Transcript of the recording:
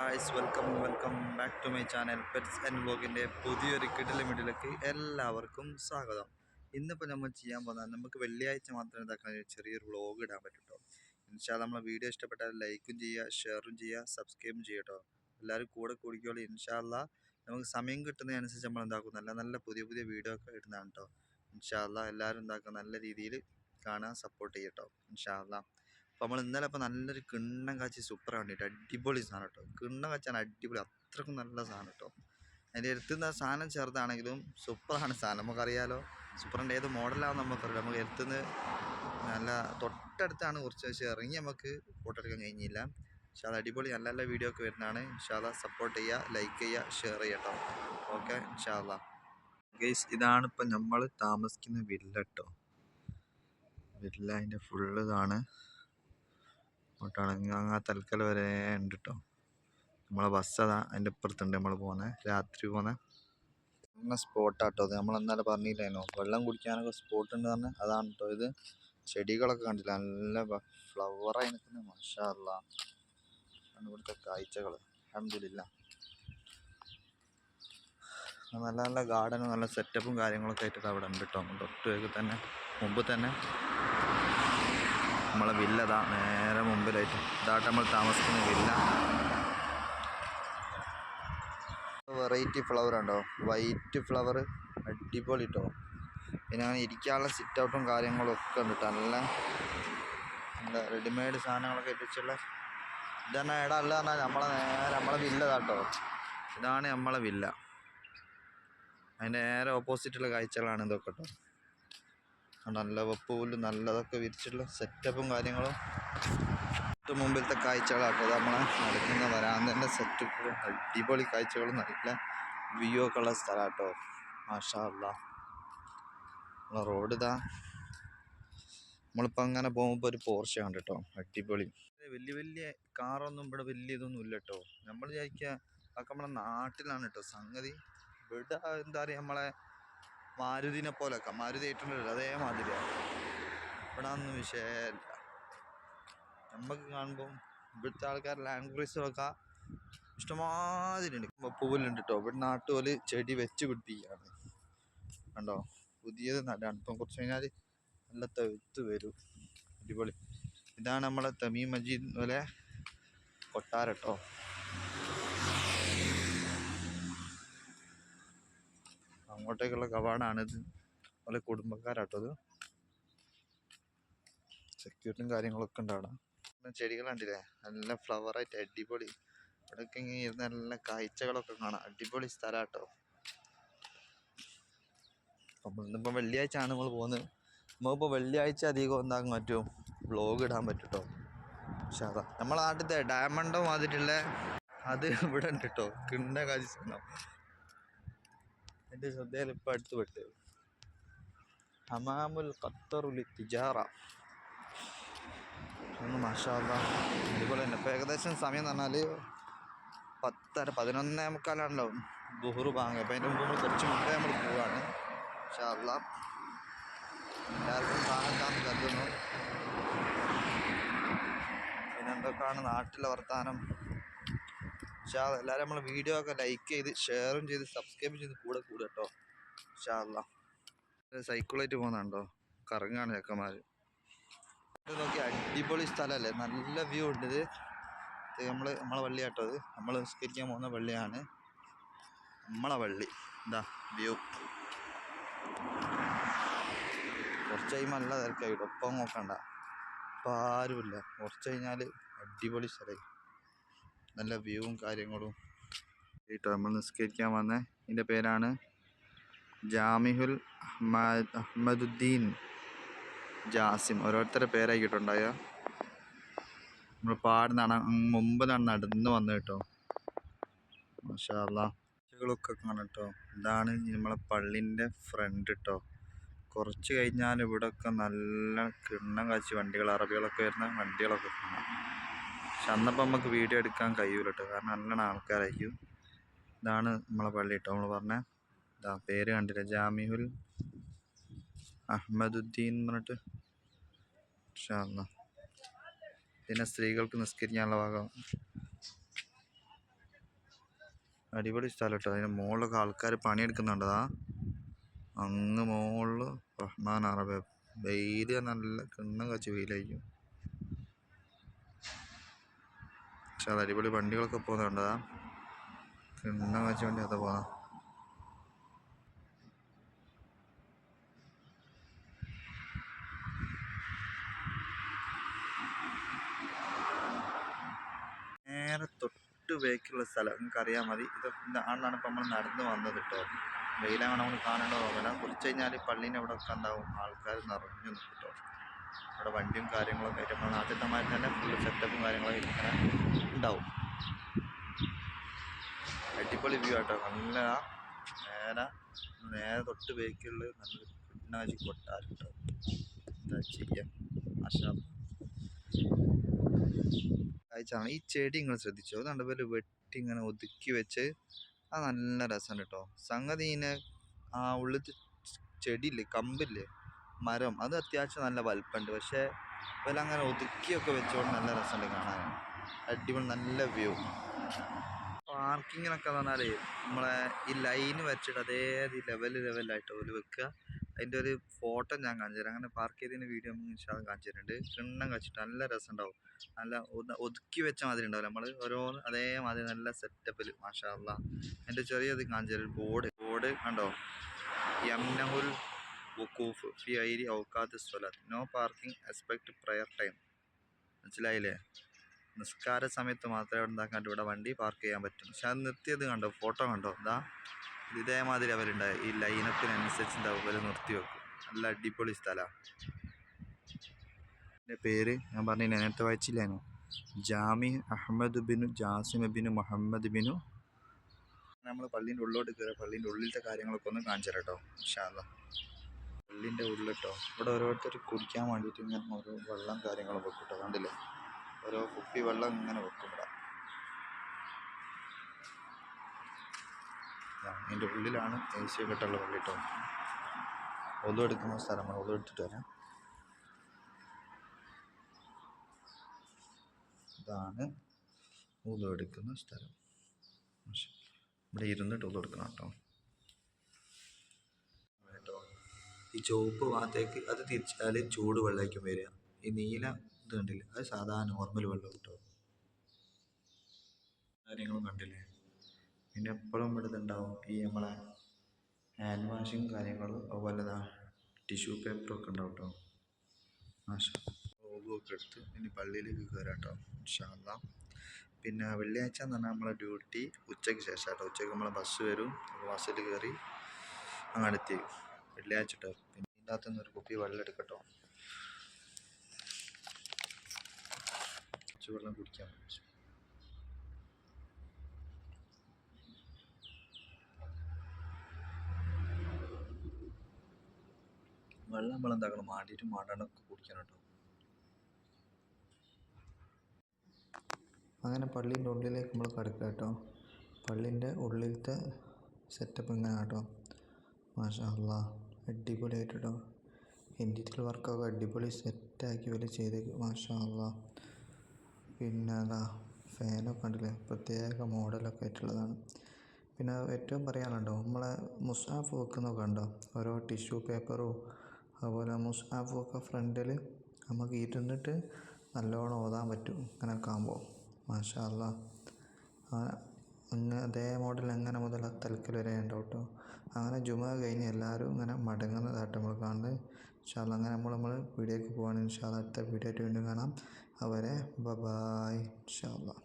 Guys, welcome back to my channel pets and വ്ലോഗിൻ്റെ പുതിയൊരു കിടിലൻ വീഡിയോയിലേക്ക് എല്ലാവർക്കും സ്വാഗതം. ഇന്നിപ്പോൾ നമ്മൾ ചെയ്യാൻ പോകുന്നത്, നമുക്ക് വെള്ളിയാഴ്ച മാത്രമേ ഇതാക്കാൻ ചെറിയൊരു വ്ലോഗ് ഇടാൻ പറ്റുള്ളൂ. ഇൻഷാ അല്ലാഹ് നമ്മളെ വീഡിയോ ഇഷ്ടപ്പെട്ടാൽ ലൈക്കും ചെയ്യുക, ഷെയറും ചെയ്യുക, സബ്സ്ക്രൈബും ചെയ്യുക കേട്ടോ. എല്ലാവരും കൂടെ കൂടിക്കോളൂ. ഇൻഷാ അല്ലാഹ് നമുക്ക് സമയം കിട്ടുന്നതനുസരിച്ച് നമ്മൾ എന്താക്കും, നല്ല നല്ല പുതിയ വീഡിയോ ഒക്കെ ഇടുന്നതാണ് കേട്ടോ. ഇൻഷാ അല്ലാഹ് എല്ലാവരും എന്താക്കുക, നല്ല രീതിയിൽ കാണാൻ സപ്പോർട്ട് ചെയ്യട്ടോ. ഇൻഷാ അല്ലാഹ് അപ്പോൾ നമ്മൾ ഇന്നലെ നല്ലൊരു കിണ്ണം കാച്ചി സൂപ്പറാണ് വേണ്ടിയിട്ട് അടിപൊളി സാധനം കേട്ടോ. കിണ്ണം കാച്ചാൻ അടിപൊളി, അത്രക്കും നല്ല സാധനം കേട്ടോ. അതിൻ്റെ എടുത്തുന്ന സാധനം ചെറുതാണെങ്കിലും സൂപ്പറാണ് സാധനം. നമുക്കറിയാലോ സൂപ്പറിൻ്റെ ഏത് മോഡലാണെന്ന് നമുക്കറിയാം. നമുക്ക് എടുത്തുനിന്ന് നല്ല തൊട്ടടുത്താണ്, കുറച്ച് പക്ഷേ ഇറങ്ങി നമുക്ക് ഫോട്ടോ എടുക്കാൻ കഴിഞ്ഞില്ല. പക്ഷേ അത് അടിപൊളി നല്ല നല്ല വീഡിയോ ഒക്കെ വരുന്നതാണ്. ഇൻഷാ അല്ലാഹ് സപ്പോർട്ട് ചെയ്യുക, ലൈക്ക് ചെയ്യുക, ഷെയർ ചെയ്യട്ടോ. ഓക്കെ, ഇൻഷാ അല്ലാഹ്. ഗൈസ്, ഇതാണിപ്പം നമ്മൾ താമസിക്കുന്ന വില്ല കേട്ടോ. വില്ല അതിൻ്റെ ഫുള്ള് ഇതാണ് അങ്ങോട്ടാണെങ്കിൽ അങ്ങ് തൽക്കൽ വരെ ഉണ്ട് കേട്ടോ. നമ്മളെ ബസ് അതാ അതിൻ്റെ ഇപ്പുറത്തുണ്ട്. നമ്മൾ പോകുന്നത് രാത്രി പോകുന്ന സ്പോട്ടാട്ടോ. അത് നമ്മൾ എന്നാലും പറഞ്ഞില്ലായിരുന്നോ, വെള്ളം കുടിക്കാനൊക്കെ സ്പോട്ട് ഉണ്ട് പറഞ്ഞാൽ അതാണ് കേട്ടോ. ഇത് ചെടികളൊക്കെ കണ്ടില്ല, നല്ല ഫ്ലവറായി നിൽക്കുന്നത്. മാഷാ അല്ലാഹ്, ഇവിടുത്തെ കാഴ്ചകൾ അൽഹംദുലില്ലാഹ്. നല്ല നല്ല ഗാർഡനും നല്ല സെറ്റപ്പും കാര്യങ്ങളൊക്കെ ആയിട്ടിട്ട് അവിടെ ഉണ്ട് കേട്ടോ. തൊട്ട് മുമ്പ് തന്നെ നമ്മളെ വില്ല ഇതാ നേരെ മുമ്പിലായിട്ട്. ഇതായിട്ട് നമ്മൾ താമസിക്കുന്ന വില്ല. വെറൈറ്റി ഫ്ലവർ ഉണ്ടോ, വൈറ്റ് ഫ്ലവർ അടിപൊളി കേട്ടോ. പിന്നെ അങ്ങനെ ഇരിക്കാനുള്ള സിറ്റ് ഔട്ടും കാര്യങ്ങളും ഒക്കെ ഉണ്ട് കേട്ടോ. നല്ല നല്ല റെഡിമെയ്ഡ് സാധനങ്ങളൊക്കെ എത്തിച്ചുള്ള ഇതന്നെ ഇടം അല്ല പറഞ്ഞാൽ നമ്മളെ വില്ല കേട്ടോ. ഇതാണ് നമ്മളെ വില്ല. അതിൻ്റെ നേരെ ഓപ്പോസിറ്റുള്ള കാഴ്ചകളാണ് ഇതൊക്കെ കേട്ടോ. നല്ല വെപ്പുപുല്ലും നല്ലതൊക്കെ വിരിച്ചിട്ടുള്ള സെറ്റപ്പും കാര്യങ്ങളും മുമ്പിലത്തെ കാഴ്ചകളാട്ടോ. അത് നമ്മളെ നടക്കുന്ന വരാന്തൻ്റെ സെറ്റപ്പും അടിപൊളി കാഴ്ചകളും നല്ല വ്യൂ ഒക്കെ ഉള്ള സ്ഥലമാട്ടോ. മാഷാ അല്ലാഹ്. നമ്മളെ റോഡ് ഇതാ, നമ്മളിപ്പോൾ അങ്ങനെ പോകുമ്പോൾ ഒരു പോർഷ ഉണ്ട് കേട്ടോ, അടിപൊളി. വലിയ കാറൊന്നും ഇവിടെ വലിയ ഇതൊന്നും ഇല്ല കേട്ടോ. നമ്മൾ വിചാരിക്കുക അതൊക്കെ നമ്മളെ നാട്ടിലാണ് കേട്ടോ സംഗതി. ഇവിടെ എന്താ പറയുക, നമ്മളെ മാരുതിനെ പോലൊക്കെ, മാരുതി ആയിട്ടുണ്ടല്ലോ അതേമാതിരിയാണ്. ഇവിടെ ഒന്നും വിഷയമല്ല. നമുക്ക് കാണുമ്പം ഇവിടുത്തെ ആൾക്കാർ ലാൻഡ് ക്രൂസറൊക്കെ ഇഷ്ടമാതിരി ഉണ്ട്. പൂവിലുണ്ട് കേട്ടോ. ഇവിടെ നാട്ടുപോലെ ചെടി വെച്ച് പിടിപ്പിക്കുകയാണ് കണ്ടോ. പുതിയത് നടാണ്. ഇപ്പം കുറച്ച് കഴിഞ്ഞാൽ നല്ല തെഴുത്ത് വരും. അടിപൊളി. ഇതാണ് നമ്മളെ തമീം മസ്ജിദ് പോലെ കൊട്ടാരം കേട്ടോ. അങ്ങോട്ടേക്കുള്ള കവാടാണിത്. അതുപോലെ കുടുംബക്കാരാട്ടോ. അത് സെക്യൂരിറ്റിയും കാര്യങ്ങളൊക്കെ ഉണ്ട് അവിടെ. ചെടികൾ കണ്ടില്ലേ, നല്ല ഫ്ലവറായിട്ട് അടിപൊളി. ഇവിടെയൊക്കെ ഇങ്ങനെ ഇരുന്ന് നല്ല കാഴ്ചകളൊക്കെ കാണാം. അടിപൊളി സ്ഥലം കേട്ടോ. അപ്പം ഇന്നിപ്പം വെള്ളിയാഴ്ച ആണ് നമ്മൾ പോകുന്നത്. നമുക്കിപ്പോൾ വെള്ളിയാഴ്ച അധികം എന്താക്കാൻ പറ്റും, വ്ളോഗ് ഇടാൻ പറ്റും കേട്ടോ. പക്ഷേ അതാ നമ്മളെ നാട്ടിലത്തെ ഡയമണ്ടോ മാതിരിയുള്ള അത് ഇവിടെ ഉണ്ട് കേട്ടോ. കിണ്ണ കാഴ്ച എൻ്റെ ശ്രദ്ധയിൽ ഇപ്പം അടുത്ത് പെട്ട് ഹമാമുൽ ഖത്തറുൽ തിജാറ. മാഷാ അല്ലാഹ്, അതുപോലെ തന്നെ ഇപ്പം ഏകദേശം സമയം എന്ന് പറഞ്ഞാൽ 11:45 ബുഹുറ് ബാങ്ക്. അപ്പം അതിൻ്റെ മുമ്പ് നമ്മൾ കുറച്ച് മുമ്പേ നമ്മൾ പോവുകയാണ്. മാഷാ അല്ലാഹ്, എല്ലാവർക്കും കാണാൻ കരുതുന്നു. പിന്നെ എന്തൊക്കെയാണ് നാട്ടിലെ വർത്താനം. മാഷാ അല്ലാഹ്, എല്ലാവരും നമ്മൾ വീഡിയോ ഒക്കെ ലൈക്ക് ചെയ്ത് ഷെയറും ചെയ്ത് സബ്സ്ക്രൈബ് ചെയ്ത് കൂടെ കേട്ടോ. മാഷാ അല്ലാഹ്. സൈക്കിളായിട്ട് പോകുന്നുണ്ടോ, കറങ്ങാണ് ചെക്കന്മാർ. ഇത് നോക്കി അടിപൊളി സ്ഥലമല്ലേ, നല്ല വ്യൂ ഉണ്ട്. ഇത് നമ്മളെ വള്ളി കേട്ടോ. അത് നമ്മൾ നിസ്കരിക്കാൻ പോകുന്ന വള്ളിയാണ്, നമ്മളെ വള്ളി. എന്താ വ്യൂ. കുറച്ച് കഴിയുമ്പോൾ നല്ല തിരക്കായിട്ട് ഒപ്പം നോക്കണ്ട, ഇപ്പം ആരുമില്ല. കുറച്ച് കഴിഞ്ഞാൽ അടിപൊളി സ്ഥലമായി, നല്ല വ്യൂവും കാര്യങ്ങളും കേട്ടോ. നമ്മൾ നിസ്കരിക്കാൻ വന്ന ഇതിൻ്റെ പേരാണ് ജാമിഉൽ അഹ്മദുദ്ദീൻ ജാസിം. ഓരോരുത്തരുടെ പേരായിക്കിട്ടുണ്ടായ. നമ്മൾ മുമ്പ് നടന്ന് വന്നു കേട്ടോ. മാഷാ അല്ലാഹ്, കാഴ്ചകളൊക്കെ കാണാം കേട്ടോ. ഇതാണ് നമ്മളെ പള്ളിൻ്റെ ഫ്രണ്ട് കേട്ടോ. കുറച്ച് കഴിഞ്ഞാൽ ഇവിടെയൊക്കെ നല്ല കിണ്ണം കാച്ചി വണ്ടികൾ, അറബികളൊക്കെ വരുന്ന വണ്ടികളൊക്കെ കാണാം. പക്ഷെ അന്നപ്പം നമുക്ക് വീഡിയോ എടുക്കാൻ കഴിയൂല കേട്ടോ, കാരണം നല്ലോണം ആൾക്കാരായിരിക്കും. ഇതാണ് നമ്മളെ പള്ളി കേട്ടോ. നമ്മൾ പറഞ്ഞ ഇതാ പേര് കണ്ടില്ല, ജാമിഉൽ അഹ്മദുദ്ദീൻ എന്ന് പറഞ്ഞിട്ട്. മാഷാ അല്ലാഹ്. പിന്നെ സ്ത്രീകൾക്ക് നിസ്കരിക്കാനുള്ള ഭാഗം. അടിപൊളി സ്ഥലം കേട്ടോ. അതിൻ്റെ മുകളിലൊക്കെ ആൾക്കാർ പണിയെടുക്കുന്നുണ്ടതാ. അങ്ങ് മുകളിൽ റഹ്മാൻ അറബ് വെയിൽ നല്ല കിണ്ണം കച്ച് വെയിലായിരിക്കും. പക്ഷെ അത് അടിപൊളി വണ്ടികളൊക്കെ പോകുന്നുണ്ടതാ. കിണ്ണം കച്ച വണ്ടി അത് പോകാം. നേരെ തൊട്ട് ബേക്കുള്ള സ്ഥലം നിങ്ങൾക്ക് അറിയാൻ മതി. ഇത് ആണാണ് ഇപ്പം നമ്മൾ നടന്നു വന്നത് കേട്ടോ. വെയിലാണ് നമ്മൾ കാണേണ്ട നോക്കണ്ട. കുറച്ച് കഴിഞ്ഞാൽ പള്ളീൻ്റെ അവിടെ ഒക്കെ ഉണ്ടാവും ആൾക്കാർ നിറഞ്ഞു നിൽക്കും കേട്ടോ. അവിടെ വണ്ടിയും കാര്യങ്ങളൊക്കെ ആയിട്ട് നമ്മൾ നാട്ടിലത്തെ മാതിരി തന്നെ ഫുള്ള് സെറ്റപ്പും കാര്യങ്ങളൊക്കെ ഇങ്ങനെ ഉണ്ടാവും. അടിപൊളി വ്യൂ ആട്ടോ. നല്ല നേരെ തൊട്ട് ബേക്കുള്ള നല്ല പിന്നാജി കൊട്ടാരം കേട്ടോ. എന്താ ചെയ്യാം കാഴ്ചയാണ്. ഈ ചെടി നിങ്ങൾ ശ്രദ്ധിച്ചോ? അത് നല്ലപോലെ വെട്ടി ഇങ്ങനെ ഒതുക്കി വെച്ച് അത് നല്ല രസമുണ്ട് കേട്ടോ. സംഗതി ഇതിനെ ആ ഉള്ളിൽ ചെടിയില്ലേ, കമ്പില്ലേ, മരം, അത് അത്യാവശ്യം നല്ല വലുപ്പമുണ്ട്. പക്ഷേ ഇവരങ്ങനെ ഒതുക്കിയൊക്കെ വെച്ചുകൊണ്ട് നല്ല രസമുണ്ട് കാണാൻ. അടിപൊളി നല്ല വ്യൂ. പാർക്കിങ്ങിനൊക്കെ എന്ന് പറഞ്ഞാൽ നമ്മളെ ഈ ലൈന് വെച്ചിട്ട് അതേ ലെവലായിട്ട് ഒരു വെക്കുക. അതിൻ്റെ ഒരു ഫോട്ടോ ഞാൻ കാണിച്ചു തരാം. അങ്ങനെ പാർക്ക് ചെയ്തതിൻ്റെ വീഡിയോ നമുക്ക് കാണിച്ചു തരുന്നുണ്ട്. കിണ്ണം വെച്ചിട്ട് നല്ല രസം ഉണ്ടാവും. നല്ല ഒതുക്കി വെച്ച മാതിരി ഉണ്ടാവില്ല, നമ്മൾ ഓരോന്ന് അതേമാതിരി നല്ല സെറ്റപ്പിൽ മാഷാ അല്ലാഹ്. എൻ്റെ ചെറിയത് കാണിച്ചു തരും. ബോർഡ് കണ്ടോ? യംനഹുൽ വുഖൂഫ് ഫി ഐരി ഔഖാത്ത് സ്വലാത്ത്, no parking expect prayer time. മനസ്സിലായില്ലേ? നിസ്കാര സമയത്ത് മാത്രമേ ഇവിടെ എന്താക്കാൻ ഇവിടെ വണ്ടി പാർക്ക് ചെയ്യാൻ പറ്റും. പക്ഷെ അത് നിർത്തിയത് കണ്ടോ? ഫോട്ടോ കണ്ടോ? ഇതേമാതിരി അവരുണ്ടായി ഈ ലൈനപ്പിനനുസരിച്ച് അവർ നിർത്തി വെക്കും. നല്ല അടിപൊളി സ്ഥലമാണ്. എൻ്റെ പേര് ഞാൻ പറഞ്ഞു നേരത്തെ വായിച്ചില്ലായിരുന്നു. ജാമി അഹമ്മദ് ബിനു ജാസിം ബിനു മുഹമ്മദ് ബിനു. നമ്മൾ പള്ളീൻ്റെ ഉള്ളിലോട്ട് കയറി പള്ളീൻ്റെ ഉള്ളിലത്തെ കാര്യങ്ങളൊക്കെ ഒന്ന് കാണിച്ചു തരാം കേട്ടോ. ഇൻഷാ അല്ലാഹ്. പള്ളീൻ്റെ ഉള്ളിട്ടോ ഇവിടെ ഓരോരുത്തർ കുടിക്കാൻ വേണ്ടിയിട്ട് ഇങ്ങനെ ഓരോ വെള്ളം കാര്യങ്ങളും വെക്കും കേട്ടോ. കണ്ടില്ലേ? ഓരോ കുപ്പി വെള്ളം ഇങ്ങനെ വെക്കും ഇവിടെ. അതിൻ്റെ ഉള്ളിലാണ് AC ഒക്കെ ഇട്ടുള്ള പള്ളി കേട്ടോ. ഒതു എടുക്കുന്ന സ്ഥലമാണ്. ഒതു എടുത്തിട്ട് വരാം. ഇതാണ് ഒതു എടുക്കുന്ന സ്ഥലം. ഇവിടെ ഇരുന്നിട്ട് ഒതു എടുക്കണം കേട്ടോ. ഈ ചുവപ്പ് ഭാഗത്തേക്ക് അത് തിരിച്ചാൽ ചൂട് വെള്ളമായിരിക്കും വരിക. ഈ നീല ഇത് കണ്ടില്ലേ? അത് സാധാരണ നോർമൽ വെള്ളം കേട്ടോ. കാര്യങ്ങളും കണ്ടില്ലേ? പിന്നെ എപ്പോഴും ഇവിടെ ഇതുണ്ടാവും ഈ നമ്മളെ ഹാൻഡ് വാഷിങ് കാര്യങ്ങളും, അതുപോലെ ടിഷ്യൂ പേപ്പറൊക്കെ ഉണ്ടാവും കേട്ടോ. ഒക്കെ എടുത്ത് ഇനി പള്ളിയിലേക്ക് കയറാം കേട്ടോ. ഇൻഷാ അല്ലാഹ്. പിന്നെ വെള്ളിയാഴ്ച എന്ന് പറഞ്ഞാൽ നമ്മളെ ഡ്യൂട്ടി ഉച്ചയ്ക്ക് ശേഷം കേട്ടോ. ഉച്ചയ്ക്ക് നമ്മളെ ബസ് വരും. ബസ്സിൽ കയറി അങ്ങനെ എത്തി വെള്ളിയാഴ്ച കേട്ടോ. പിന്നെ ഇതിൻ്റെ അകത്തുനിന്ന് ഒരു കുപ്പി വെള്ളം എടുക്കട്ടോ. കുറച്ച് വെള്ളം കുടിക്കാൻ പറ്റും. വെള്ളം നമ്മളെന്താക്കണം, മാണ്ടിയിട്ട് മാണ്ടാണ്ടൊക്കെ കുടിക്കണം കേട്ടോ. അങ്ങനെ പള്ളീൻ്റെ ഉള്ളിലേക്ക് നമ്മൾ കിടക്കുക കേട്ടോ. പള്ളീൻ്റെ ഉള്ളിലത്തെ സെറ്റപ്പ് ഇങ്ങനെ കേട്ടോ. മാഷാ അല്ലാഹ് അടിപൊളിയായിട്ട് കേട്ടോ. ഇൻറ്റീരിയൽ വർക്കൊക്കെ അടിപൊളി സെറ്റാക്കി വലിയ ചെയ്തേക്ക്. മാഷാ അല്ലാഹ്. പിന്നെ ഫാനൊക്കെ ഉണ്ടല്ലേ, പ്രത്യേക മോഡലൊക്കെ ആയിട്ടുള്ളതാണ്. പിന്നെ ഏറ്റവും പറയാനുണ്ടോ, നമ്മളെ മുസ്ഹാഫ് വെക്കുന്നൊക്കെ ഉണ്ടോ? ഓരോ ടിഷ്യൂ പേപ്പറും അതുപോലെ മുസ്ഹാഫും ഒക്കെ ഫ്രണ്ടിൽ നമുക്ക് ഇരുന്നിട്ട് നല്ലോണം ഓതാൻ പറ്റും ഇങ്ങനെയൊക്കെ ആകുമ്പോൾ. മാഷാ അല്ലാഹ്. അതേ മോഡൽ എങ്ങനെ മുതൽ തലക്കൽ വരെ ഉണ്ടാവും കേട്ടോ. അങ്ങനെ ജുമുഅ കഴിഞ്ഞ് എല്ലാവരും ഇങ്ങനെ മടങ്ങുന്നതായിട്ട് നമ്മൾ കാണുന്നത്. ഇൻഷാ അല്ലാഹ്. അങ്ങനെ നമ്മൾ വീഡിയോക്ക് പോവാണ്. ഇൻഷാ അല്ലാഹ് അടുത്ത വീഡിയോ ആയിട്ട് വീണ്ടും കാണാം. അതുവരെ ബൈ. ഇൻഷാ അല്ലാഹ്.